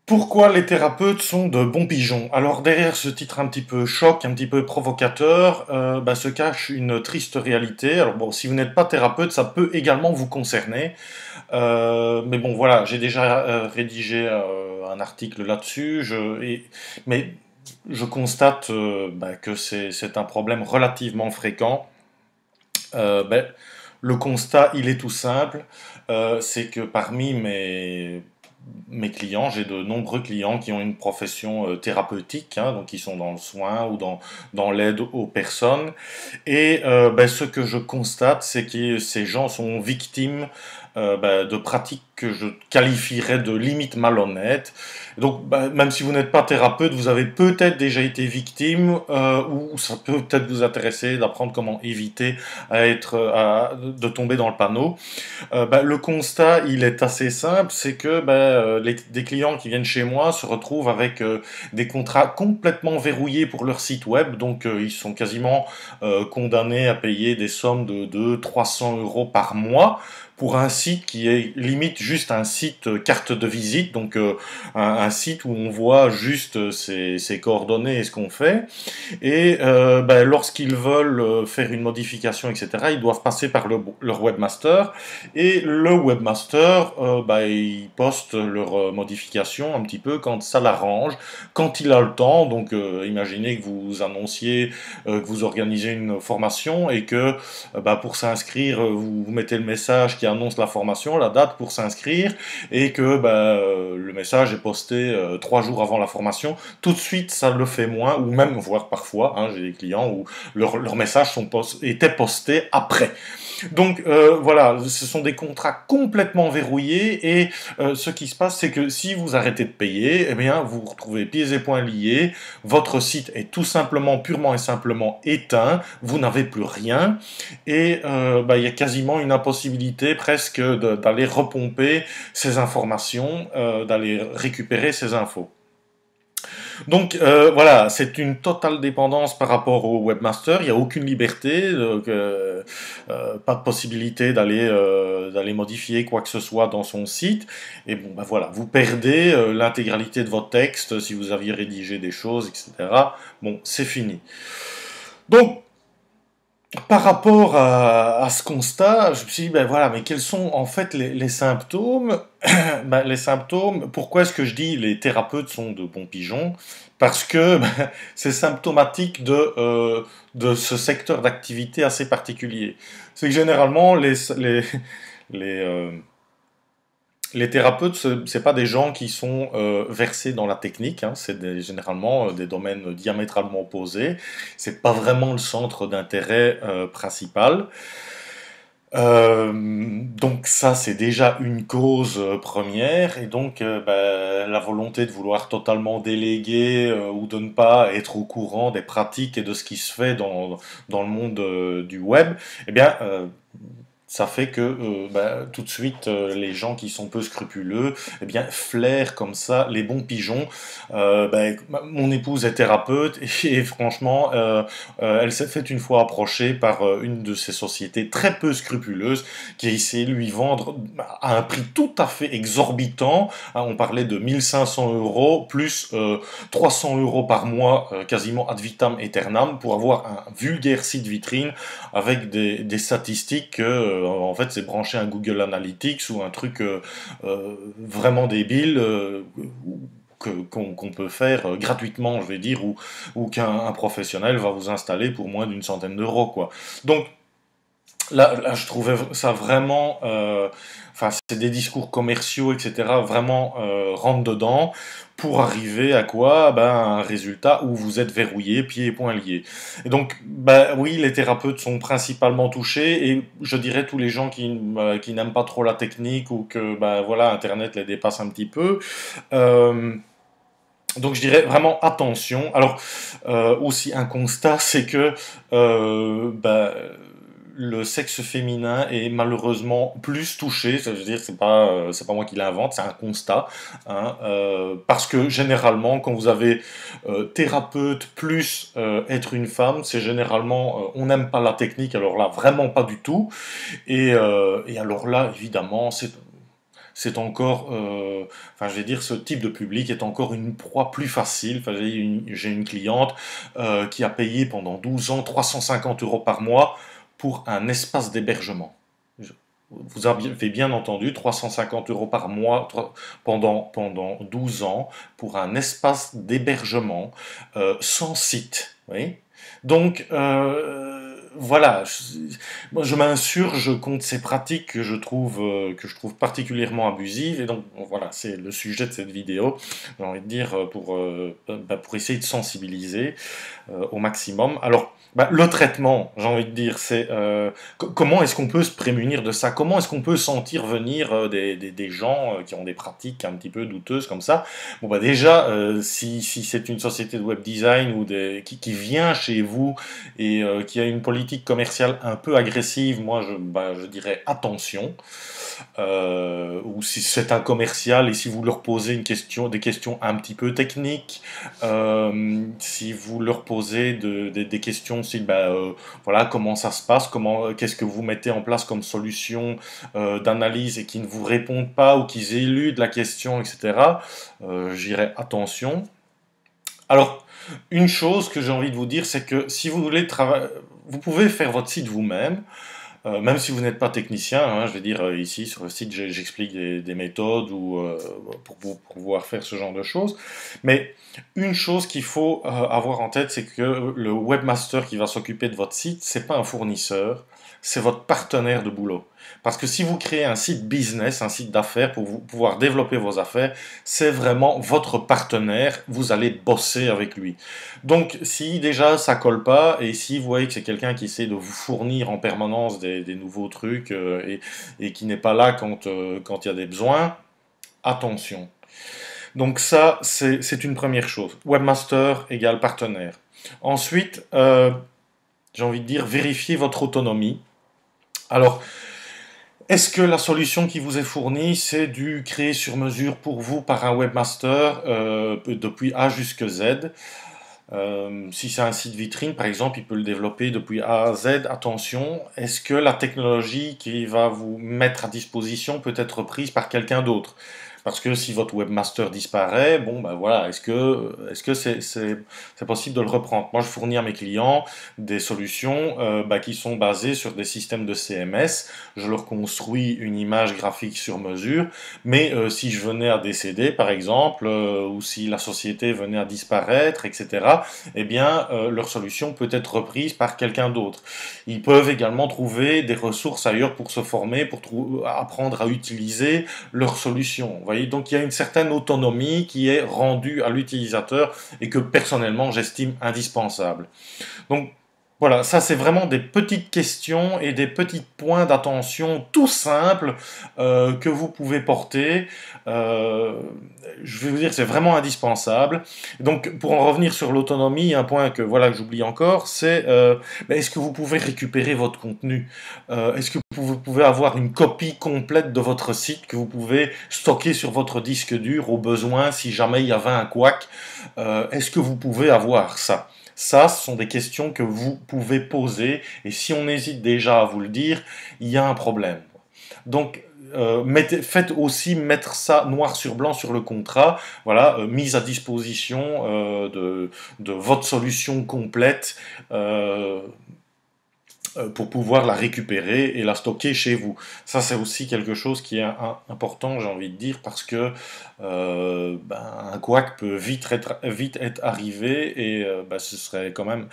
Pourquoi les thérapeutes sont de bons pigeons? Alors derrière ce titre un petit peu choc, un petit peu provocateur, se cache une triste réalité. Alors bon, si vous n'êtes pas thérapeute, ça peut également vous concerner. Mais bon, voilà, j'ai déjà rédigé un article là-dessus. Mais je constate que c'est un problème relativement fréquent. Euh, ben, le constat, il est tout simple. C'est que parmi mes clients, j'ai de nombreux clients qui ont une profession thérapeutique, hein, donc qui sont dans le soin ou dans l'aide aux personnes. Et ce que je constate, c'est que ces gens sont victimes de pratiques que je qualifierais de limite malhonnêtes. Donc, même si vous n'êtes pas thérapeute, vous avez peut-être déjà été victime, ou ça peut peut-être vous intéresser d'apprendre comment éviter de tomber dans le panneau. Le constat, il est assez simple, c'est que des clients qui viennent chez moi se retrouvent avec des contrats complètement verrouillés pour leur site web, donc ils sont quasiment condamnés à payer des sommes de 200-300 € par mois pour un site qui est limite juste un site carte de visite, donc un site où on voit juste ses coordonnées et ce qu'on fait. Et lorsqu'ils veulent faire une modification, etc., ils doivent passer par leur webmaster. Et le webmaster, il poste leurs modifications un petit peu quand ça l'arrange, quand il a le temps. Donc, imaginez que vous annonciez que vous organisez une formation et que pour s'inscrire, vous mettez le message qui annonce la formation, la date pour s'inscrire, et que le message est posté 3 jours avant la formation. Tout de suite, ça le fait moins, ou même, voire parfois, hein, j'ai des clients où leurs messages étaient postés après. Donc voilà, ce sont des contrats complètement verrouillés et ce qui se passe, c'est que si vous arrêtez de payer, eh bien vous vous retrouvez pieds et poings liés, votre site est tout simplement, purement et simplement éteint, vous n'avez plus rien et il y a quasiment une impossibilité presque d'aller repomper ces informations, d'aller récupérer ces infos. Donc voilà, c'est une totale dépendance par rapport au webmaster. Il n'y a aucune liberté, donc, pas de possibilité d'aller modifier quoi que ce soit dans son site. Et bon, voilà, vous perdez l'intégralité de votre texte si vous aviez rédigé des choses, etc. Bon, c'est fini. Donc par rapport à ce constat, je me suis dit, ben voilà, mais quels sont en fait les symptômes? Les symptômes, pourquoi est-ce que je dis les thérapeutes sont de bons pigeons? Parce que c'est symptomatique de ce secteur d'activité assez particulier. C'est que généralement, les, les thérapeutes, c'est pas des gens qui sont versés dans la technique, hein, généralement des domaines diamétralement opposés. C'est pas vraiment le centre d'intérêt principal. Donc ça, c'est déjà une cause première, et donc la volonté de vouloir totalement déléguer ou de ne pas être au courant des pratiques et de ce qui se fait dans le monde du web, eh bien, ça fait que tout de suite les gens qui sont peu scrupuleux eh bien flairent comme ça les bons pigeons. Mon épouse est thérapeute et franchement elle s'est fait une fois approcher par une de ces sociétés très peu scrupuleuses qui a essayé de lui vendre à un prix tout à fait exorbitant, hein. On parlait de 1500 € plus 300 € par mois, quasiment ad vitam aeternam, pour avoir un vulgaire site vitrine avec des statistiques que, en fait, c'est branché à un Google Analytics ou un truc vraiment débile qu'on peut faire gratuitement, je vais dire, ou qu'un professionnel va vous installer pour moins d'une centaine d'euros, quoi. Donc, là, je trouvais ça vraiment. Enfin, c'est des discours commerciaux, etc. Vraiment rentre dedans pour arriver à quoi? Un résultat où vous êtes verrouillé, pieds et poings liés. Et donc, oui, les thérapeutes sont principalement touchés, et je dirais tous les gens qui n'aiment pas trop la technique ou que, voilà, Internet les dépasse un petit peu. Euh, donc je dirais vraiment attention. Alors aussi un constat, c'est que le sexe féminin est malheureusement plus touché. Ça veut dire, c'est pas moi qui l'invente, c'est un constat, hein, parce que généralement, quand vous avez thérapeute plus être une femme, c'est généralement on n'aime pas la technique. Alors là, vraiment pas du tout. Et alors là, évidemment, c'est encore, enfin, je vais dire, ce type de public est encore une proie plus facile. Enfin, j'ai une cliente qui a payé pendant 12 ans 350 euros par mois pour un espace d'hébergement. Vous avez bien entendu, 350 euros par mois pendant 12 ans pour un espace d'hébergement sans site. Oui. Donc, voilà, moi je m'insurge contre ces pratiques que je trouve particulièrement abusives, et donc voilà, c'est le sujet de cette vidéo, j'ai envie de dire, pour essayer de sensibiliser au maximum. Alors, le traitement, j'ai envie de dire, c'est comment est-ce qu'on peut se prémunir de ça? Comment est-ce qu'on peut sentir venir des gens qui ont des pratiques un petit peu douteuses comme ça? Bon, déjà, si c'est une société de web design ou qui vient chez vous et qui a une politique commerciale un peu agressive, moi je dirais attention. Ou si c'est un commercial et si vous leur posez des questions un petit peu techniques, si vous leur posez des questions, si voilà comment ça se passe, qu'est-ce que vous mettez en place comme solution d'analyse et qu'ils ne vous répondent pas ou qu'ils éludent la question, etc. J'irai attention. Alors, une chose que j'ai envie de vous dire, c'est que si vous voulez travailler, vous pouvez faire votre site vous-même. Même si vous n'êtes pas technicien, hein, je vais dire ici sur le site j'explique des méthodes pour pouvoir faire ce genre de choses. Mais une chose qu'il faut avoir en tête, c'est que le webmaster qui va s'occuper de votre site, c'est pas un fournisseur, c'est votre partenaire de boulot. Parce que si vous créez un site business, un site d'affaires pour pouvoir développer vos affaires, c'est vraiment votre partenaire, vous allez bosser avec lui. Donc si déjà ça colle pas et si vous voyez que c'est quelqu'un qui essaie de vous fournir en permanence des nouveaux trucs et qui n'est pas là quand il y a des besoins, attention. Donc ça, c'est une première chose. Webmaster égale partenaire. Ensuite, j'ai envie de dire, vérifiez votre autonomie. Alors, est-ce que la solution qui vous est fournie, c'est du créé sur mesure pour vous par un webmaster depuis A jusqu'à Z? Si c'est un site vitrine, par exemple, il peut le développer depuis A à Z. Attention, est-ce que la technologie qui va vous mettre à disposition peut être prise par quelqu'un d'autre? Parce que si votre webmaster disparaît, bon ben voilà, est-ce que c'est possible de le reprendre? Moi, je fournis à mes clients des solutions qui sont basées sur des systèmes de CMS. Je leur construis une image graphique sur mesure, mais si je venais à décéder, par exemple, ou si la société venait à disparaître, etc., eh bien, leur solution peut être reprise par quelqu'un d'autre. Ils peuvent également trouver des ressources ailleurs pour se former, pour apprendre à utiliser leur solution. Vous voyez, donc il y a une certaine autonomie qui est rendue à l'utilisateur et que personnellement j'estime indispensable. Donc voilà, ça c'est vraiment des petites questions et des petits points d'attention tout simples que vous pouvez porter. Euh, je vais vous dire, c'est vraiment indispensable. Donc pour en revenir sur l'autonomie, un point que voilà que j'oublie encore, c'est est-ce que vous pouvez récupérer votre contenu? Est-ce que vous pouvez avoir une copie complète de votre site que vous pouvez stocker sur votre disque dur au besoin si jamais il y avait un couac? Est-ce que vous pouvez avoir ça? Ça, ce sont des questions que vous pouvez poser, et si on hésite déjà à vous le dire, il y a un problème. Donc, faites aussi mettre ça noir sur blanc sur le contrat, voilà, mise à disposition de votre solution complète pour pouvoir la récupérer et la stocker chez vous. Ça, c'est aussi quelque chose qui est important, j'ai envie de dire, parce que un couac peut vite être arrivé et ce serait quand même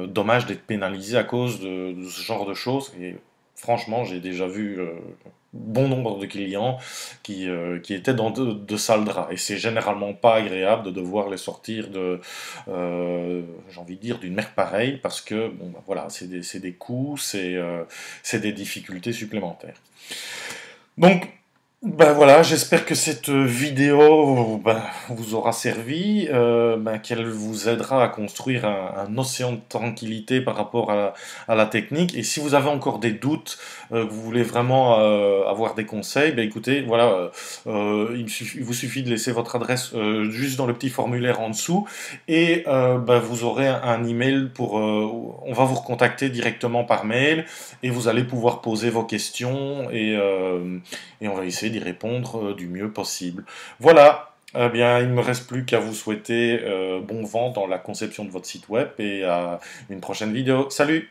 dommage d'être pénalisé à cause de ce genre de choses. Et franchement, j'ai déjà vu bon nombre de clients qui étaient dans de sales draps. Et c'est généralement pas agréable de devoir les sortir j'ai envie de dire, d'une mer pareille, parce que, bon, voilà, c'est des coûts, c'est des difficultés supplémentaires. Donc, voilà, j'espère que cette vidéo vous aura servi, qu'elle vous aidera à construire un océan de tranquillité par rapport à la technique. Et si vous avez encore des doutes, que vous voulez vraiment avoir des conseils, écoutez, voilà, il vous suffit de laisser votre adresse juste dans le petit formulaire en dessous, et vous aurez un email on va vous recontacter directement par mail, et vous allez pouvoir poser vos questions, et on va essayer essayer d'y répondre du mieux possible. Voilà, eh bien, il ne me reste plus qu'à vous souhaiter bon vent dans la conception de votre site web et à une prochaine vidéo. Salut!